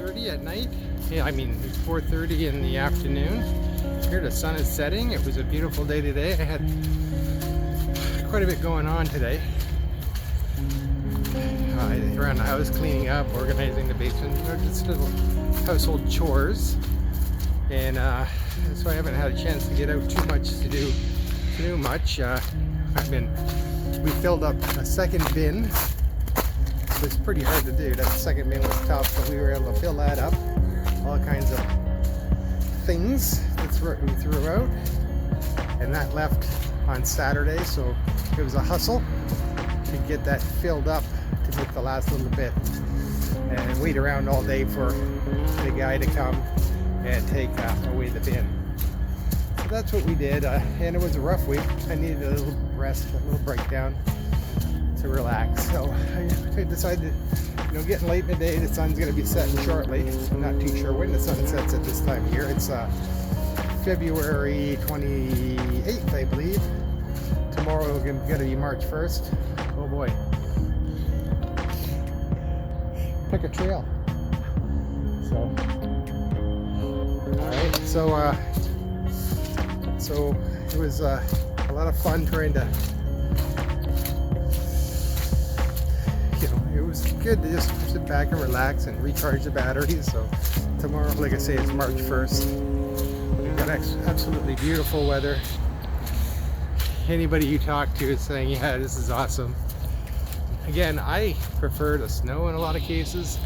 4:30 at night. Yeah, I mean it's 4:30 in the afternoon. Here the sun is setting. It was a beautiful day today. I had quite a bit going on today. Around the house, cleaning up, organizing the basement, just little household chores. And so I haven't had a chance to get out too much to do much. We filled up a second bin. It was pretty hard to do. That second bin was tough, but we were able to fill that up. All kinds of things that we threw out, and that left on Saturday. So it was a hustle to get that filled up to make the last little bit, and wait around all day for the guy to come and take away the bin. So that's what we did, and it was a rough week. I needed a little rest, a little breakdown to relax. So I decided, getting late in the day, the sun's going to be setting shortly. I'm not too sure when the sun sets at this time of year. It's February 28th, I believe. Tomorrow is going to be March 1st. Oh boy. Pick a trail. So, alright, so it was a lot of fun trying to, it was good to just sit back and relax and recharge the batteries. So tomorrow, like I say, it's March 1st. We've got absolutely beautiful weather. Anybody you talk to is saying, yeah, this is awesome. Again, I prefer the snow in a lot of cases.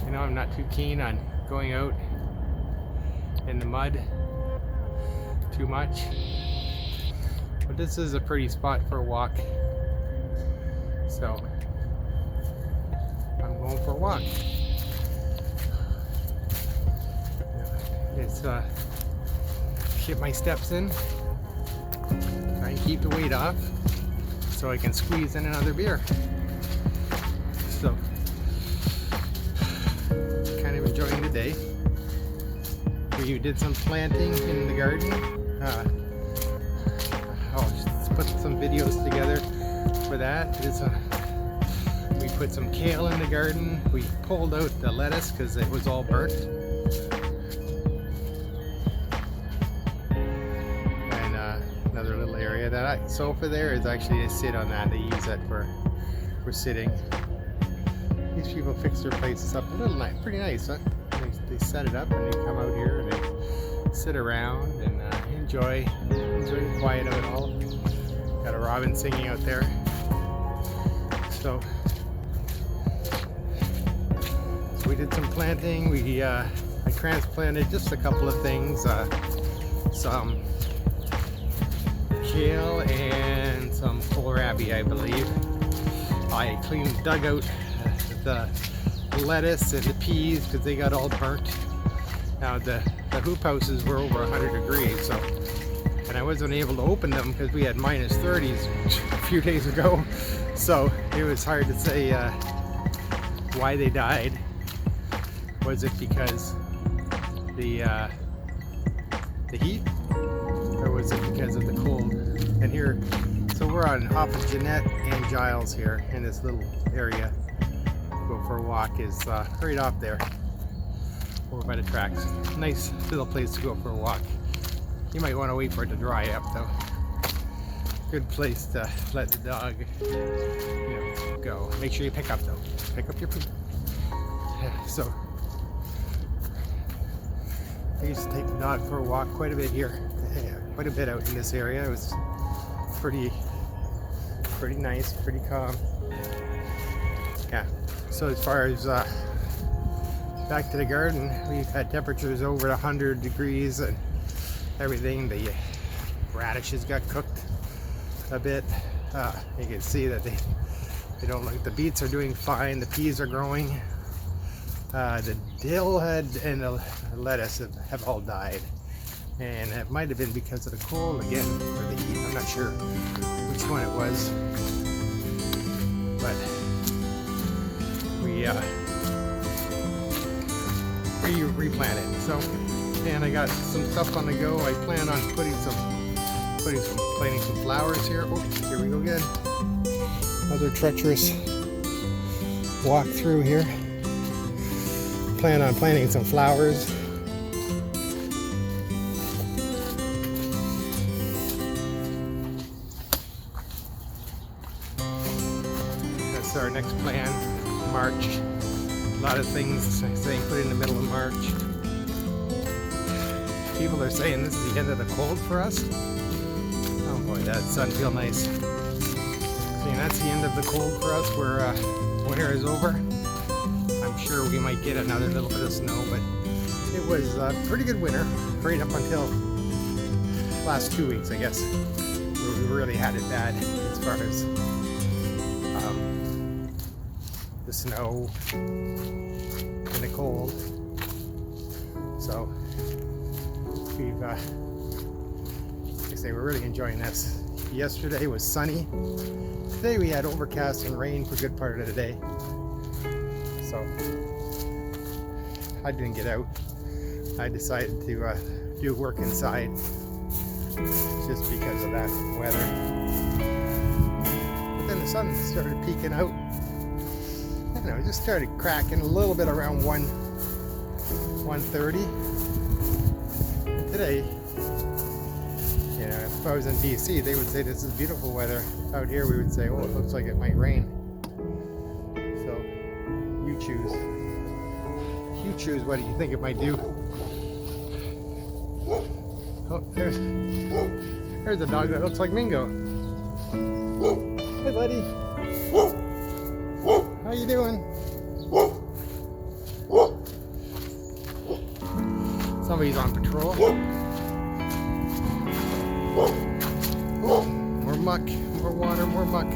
I'm not too keen on going out in the mud too much. But this is a pretty spot for a walk. So I'm going for a walk. It's get my steps in, try and keep the weight off so I can squeeze in another beer. So kind of enjoying the day. We did some planting in the garden. I'll just put some videos together for that. We put some kale in the garden. We pulled out the lettuce because it was all burnt. And another little area that sofa there is actually to sit on that. They use that for sitting. These people fix their places up a little nice, pretty nice, huh? They set it up and they come out here and they sit around and enjoy the quiet of it all. Got a robin singing out there. So we did some planting. I transplanted just a couple of things, some kale and some kohlrabi, I believe. I dug out the lettuce and the peas because they got all burnt. Now the hoop houses were over 100 degrees, and I wasn't able to open them because we had minus 30s a few days ago. So it was hard to say why they died. Was it because the heat, or was it because of the cold? And here, so we're on off of Jeanette and Giles here in this little area. Go for a walk is right off there, over by the tracks. Nice little place to go for a walk. You might want to wait for it to dry up though. Good place to let the dog, go. Make sure you pick up though. Pick up your poop. Yeah, so I used to take the dog for a walk quite a bit here. Yeah, quite a bit out in this area. It was pretty nice, pretty calm. Yeah. So as far as back to the garden, we've had temperatures over 100 degrees and everything. The radishes got cooked a bit. You can see that they don't look. The beets are doing fine. The peas are growing. The dill and the lettuce have all died, and it might have been because of the cold again, or the heat. I'm not sure which one it was, but we replanted. So, and I got some stuff on the go. I plan on planting some flowers here. Oh, here we go again. Another treacherous walk through here. plan on planting some flowers. That's our next plan, March. A lot of things saying put in the middle of March. People are saying this is the end of the cold for us. Oh boy, that sun feel nice. Saying that's the end of the cold for us, where winter is over. I'm sure we might get another little bit of snow, but it was a pretty good winter right up until last 2 weeks, I guess, where we really had it bad as far as the snow and the cold. So we've, like I say, we're really enjoying this. Yesterday was sunny. Today we had overcast and rain for a good part of the day. So I didn't get out. I decided to do work inside just because of that weather. But then the sun started peeking out. I don't know, it just started cracking a little bit around 1:30. And today, you know, if I was in BC, they would say this is beautiful weather. Out here we would say, oh, it looks like it might rain. So you choose. You choose what do you think it might do. Oh, there's a dog that looks like Mingo. Hey buddy. How you doing? Somebody's on patrol. More muck, more water, more muck.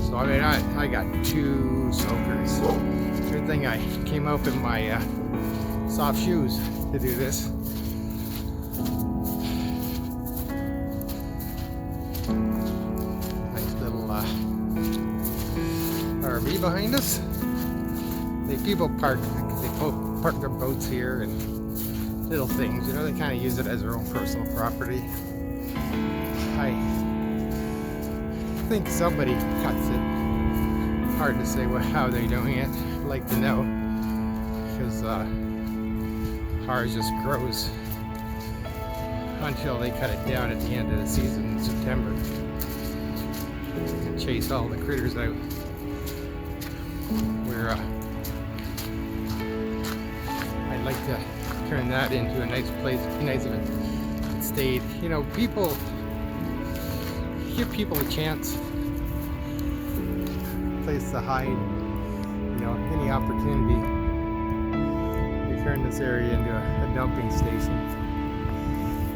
So I mean, I got 2 soakers. Good thing I came out in my soft shoes to do this. Nice little RV behind us. People park their boats here and little things, you know, they kind of use it as their own personal property. I think somebody cuts it. Hard to say how they're doing it. I'd like to know, because ours just grows until they cut it down at the end of the season in September. Chase all the critters out. I'd like to turn that into a nice place. It'd be nice if it stayed. You know, give people a chance, place to hide. You know, any opportunity to turn this area into a dumping station.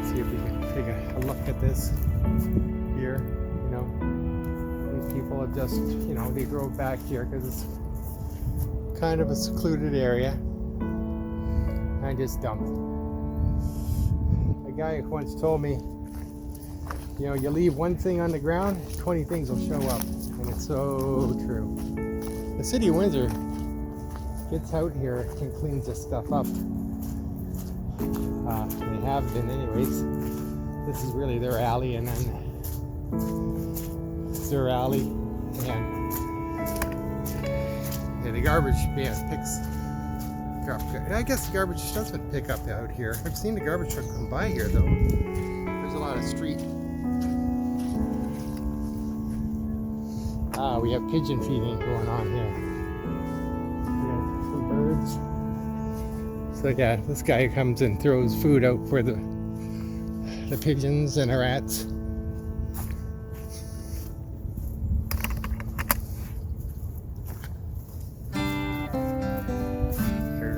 See if we can take a look at this here. You know, these people have just, you know, they drove back here because it's kind of a secluded area. I just dumped. A guy once told me, you know, you leave one thing on the ground, 20 things will show up. And it's so true. The city of Windsor gets out here and cleans this stuff up. They have been anyways. This is really their alley, and then it's their alley. And yeah, the garbage picks. I guess the garbage doesn't pick up out here. I've seen the garbage truck come by here though. There's a lot of street. We have pigeon feeding going on here. We have some birds. So yeah, this guy comes and throws food out for the pigeons and the rats.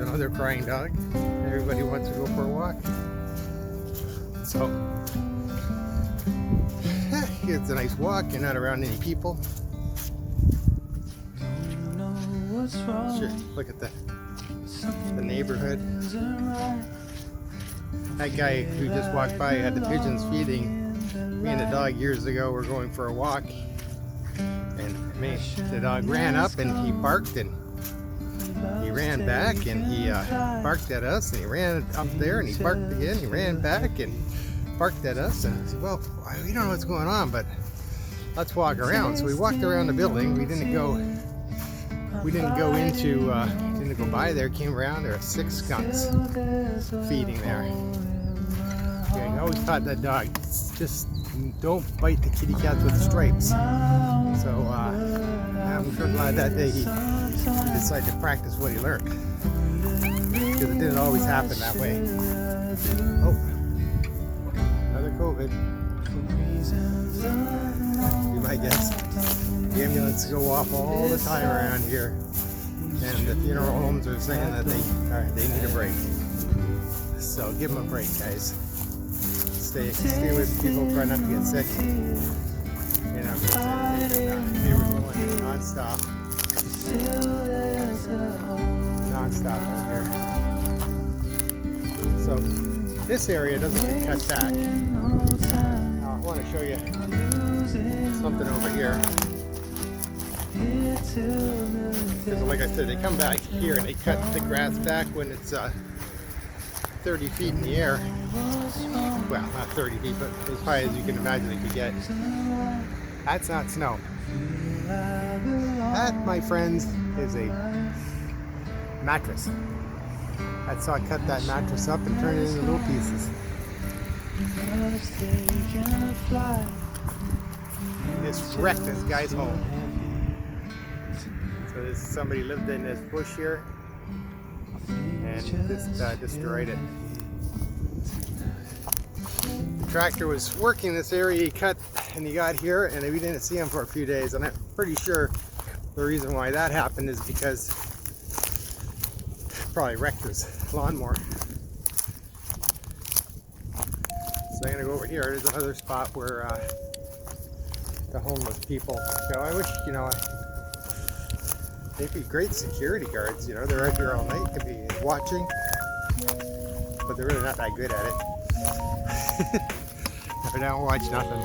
Another crying dog. Everybody wants to go for a walk. So it's a nice walk. You're not around any people. Sure, look at the neighborhood. That guy who just walked by had the pigeons feeding. Me and the dog years ago were going for a walk, and the dog ran up and he barked, and he ran back and he barked at us, and he ran up there and he barked again. He ran back and barked at us, and I said, well, we don't know what's going on, but let's walk around. So we walked around the building. We didn't go into to go by there, came around, there are 6 skunks feeding there. I always taught that dog, just don't bite the kitty cats with stripes. So I'm sure glad that day he decided to practice what he learned, because it didn't always happen that way. Oh, another COVID. You might guess. The ambulance go off all the time around here, and the funeral homes are saying that they need a break. So give them a break, guys. Stay with people, try not to get sick. You know, they were going non-stop out here. So this area doesn't get cut back. Now, I want to show you something over here. Because like I said, they come back here and they cut the grass back when it's 30 feet in the air. Well, not 30 feet, but as high as you can imagine it could get. That's not snow. That, my friends, is a mattress. I saw cut that mattress up and turn it into little pieces. This wrecked this guy's home. So this somebody lived in this bush here, and this destroyed it. The tractor was working this area he cut, and he got here, and we didn't see him for a few days. And I'm pretty sure the reason why that happened is because probably wrecked his lawnmower. So I'm gonna go over here. There's another spot where the homeless people go. I wish, you know, they'd be great security guards. You know, they're out here all night, could be watching, but they're really not that good at it. They don't watch nothing.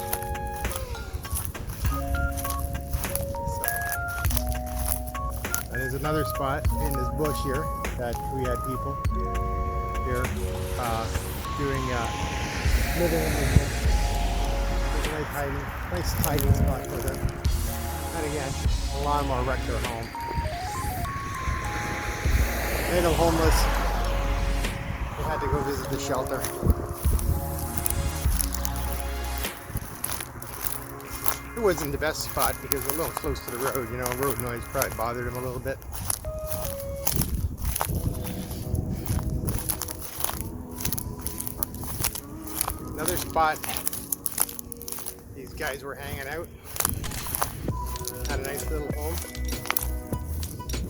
And there's another spot in this bush here that we had people here doing living in here. There's a nice hiding spot for them. And again, a lawnmower wrecked their home. Made them homeless. They had to go visit the shelter. It wasn't the best spot because it was a little close to the road. You know, road noise probably bothered him a little bit. Another spot, these guys were hanging out. Had a nice little home.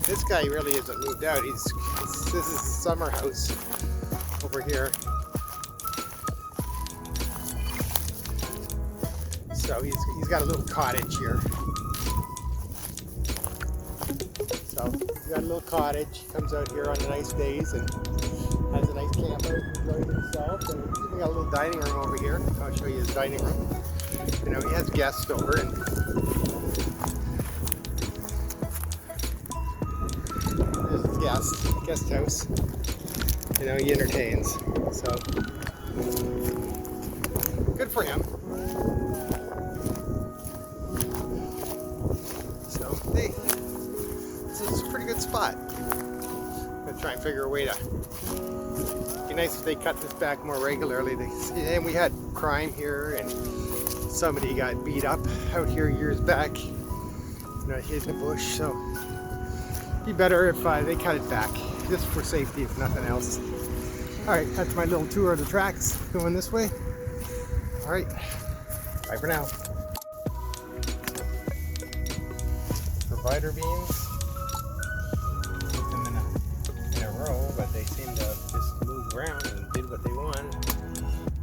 This guy really hasn't moved out. This is the summer house over here. So he's got a little cottage here. So he's got a little cottage. He comes out here on the nice days and has a nice camp out, enjoys himself. And he's even got a little dining room over here. I'll show you his dining room. You know, he has guests over, and there's his guest house. You know, he entertains. So good for him. So hey, this is a pretty good spot. I'm gonna try and figure a way to. It'd be nice if they cut this back more regularly. And we had crime here, and somebody got beat up out here years back. You know, hid in the bush. So it'd be better if they cut it back, just for safety, if nothing else. All right, that's my little tour of the tracks going this way. All right, bye for now. Provider beans. Put them in a row, but they seem to just move around and did what they want.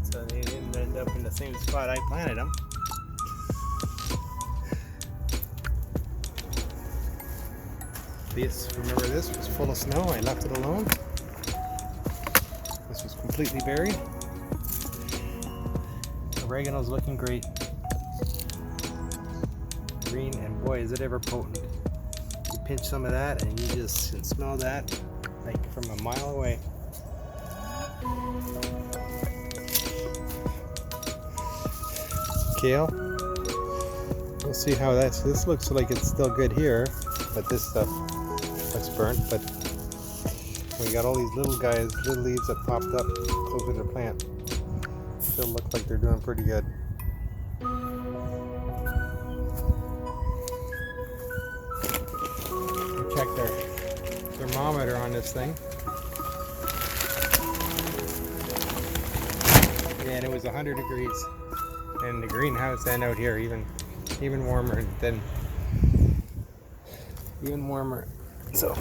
So they didn't end up in the same spot I planted them. Remember this was full of snow. I left it alone. This was completely buried. Oregano's looking great. Green, and boy, is it ever potent. You pinch some of that and you just can smell that like from a mile away. Kale. We'll see how this looks like it's still good here, but this stuff looks burnt, but We got all these little guys, little leaves that popped up close to the plant. Still look like they're doing pretty good. Check their thermometer on this thing. And it was 100 degrees. And the greenhouse and out here even warmer than So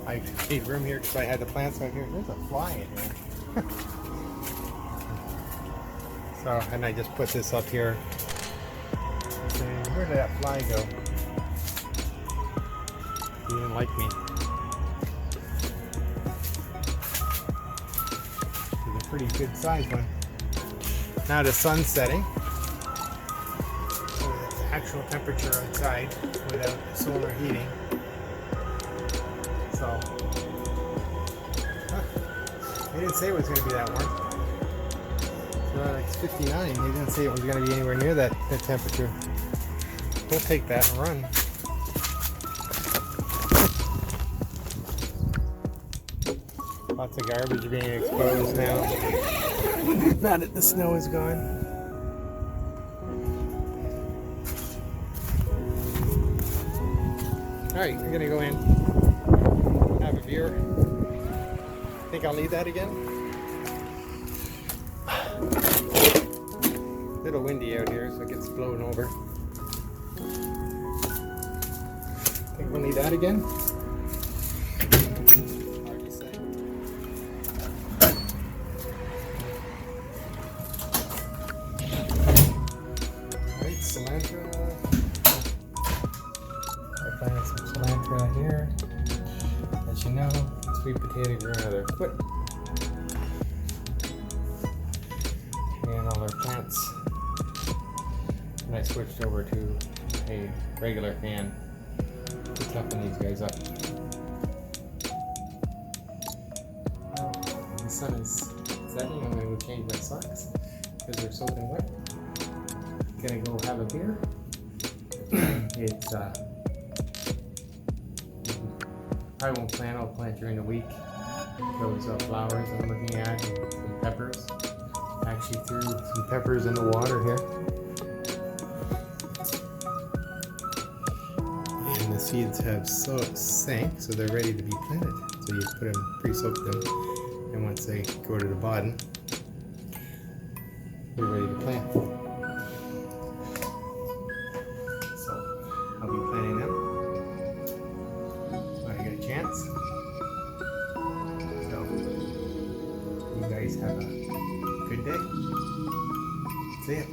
I need room here because I had the plants out here. There's a fly in here. So, and I just put this up here. And where did that fly go? He didn't like me. It's a pretty good sized one. Now the sun's setting. So the actual temperature outside without solar heating. So, they didn't say it was going to be that warm. So it's 59. They didn't say it was going to be anywhere near that temperature. We'll take that and run. Lots of garbage being exposed now. Now that the snow is gone. Alright, we're going to go in. Have a beer. Think I'll need that again? A little windy out here, so it gets blown over. Think we'll need that again? Hard to say. Alright, cilantro. I planted some cilantro here. As you know, sweet potato grew another foot. And all our plants. And I switched over to a regular fan to toughen these guys up. The sun is setting. I'm going to change my socks because they're soaking wet. Gonna go have a beer. It's I won't plant. I'll plant during the week. Those flowers I'm looking at and some peppers. Actually threw some peppers in the water here. And the seeds have sank, so they're ready to be planted. So you put them, pre-soak them, and once they go to the bottom, you're ready to plant. So I'll be planting them. I get a chance. So you guys have a good day. See ya.